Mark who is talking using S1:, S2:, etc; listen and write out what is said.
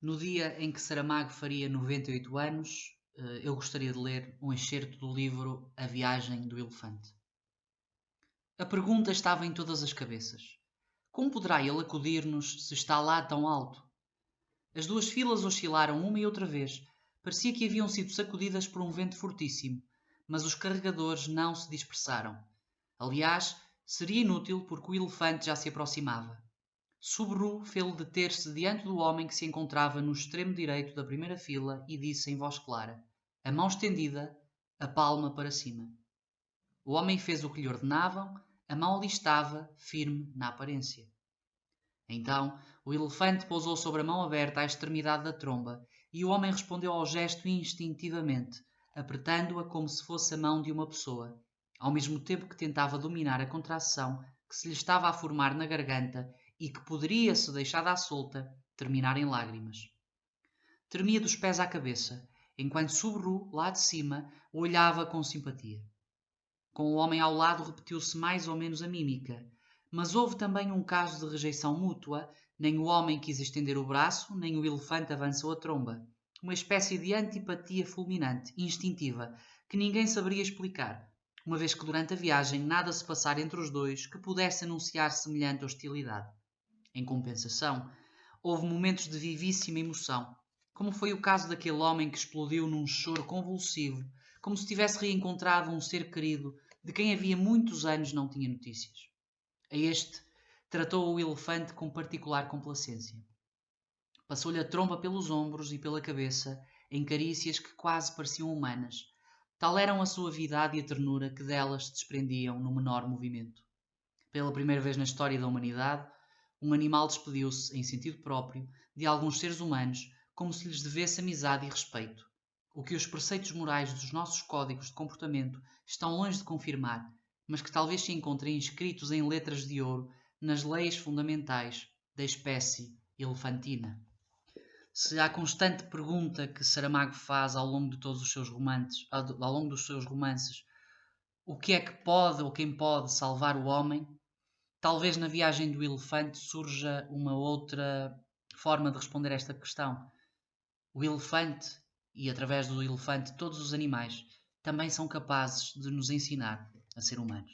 S1: No dia em que Saramago faria 98 anos, eu gostaria de ler um excerto do livro A Viagem do Elefante. A pergunta estava em todas as cabeças. Como poderá ele acudir-nos se está lá tão alto? As duas filas oscilaram uma e outra vez. Parecia que haviam sido sacudidas por um vento fortíssimo, mas os carregadores não se dispersaram. Aliás, seria inútil porque o elefante já se aproximava. Subaru fê-lo deter-se diante do homem que se encontrava no extremo direito da primeira fila e disse em voz clara, a mão estendida, a palma para cima. O homem fez o que lhe ordenavam, a mão ali estava, firme na aparência. Então, o elefante pousou sobre a mão aberta à extremidade da tromba e o homem respondeu ao gesto instintivamente, apertando-a como se fosse a mão de uma pessoa, ao mesmo tempo que tentava dominar a contração que se lhe estava a formar na garganta e que poderia, se deixada à solta, terminar em lágrimas. Tremia dos pés à cabeça, enquanto Subaru, lá de cima, o olhava com simpatia. Com o homem ao lado repetiu-se mais ou menos a mímica, mas houve também um caso de rejeição mútua, nem o homem quis estender o braço, nem o elefante avançou a tromba. Uma espécie de antipatia fulminante, instintiva, que ninguém saberia explicar, uma vez que durante a viagem nada se passara entre os dois que pudesse anunciar semelhante hostilidade. Em compensação, houve momentos de vivíssima emoção, como foi o caso daquele homem que explodiu num choro convulsivo, como se tivesse reencontrado um ser querido de quem havia muitos anos não tinha notícias. A este tratou o elefante com particular complacência. Passou-lhe a tromba pelos ombros e pela cabeça, em carícias que quase pareciam humanas. Tal eram a suavidade e a ternura que delas se desprendiam no menor movimento. Pela primeira vez na história da humanidade, um animal despediu-se, em sentido próprio, de alguns seres humanos, como se lhes devesse amizade e respeito. O que os preceitos morais dos nossos códigos de comportamento estão longe de confirmar, mas que talvez se encontrem inscritos em letras de ouro nas leis fundamentais da espécie elefantina. Se à constante pergunta que Saramago faz ao longo de todos os seus romances, ao longo dos seus romances, o que é que pode ou quem pode salvar o homem, talvez na viagem do elefante surja uma outra forma de responder esta questão. O elefante, e através do elefante todos os animais, também são capazes de nos ensinar a ser humanos.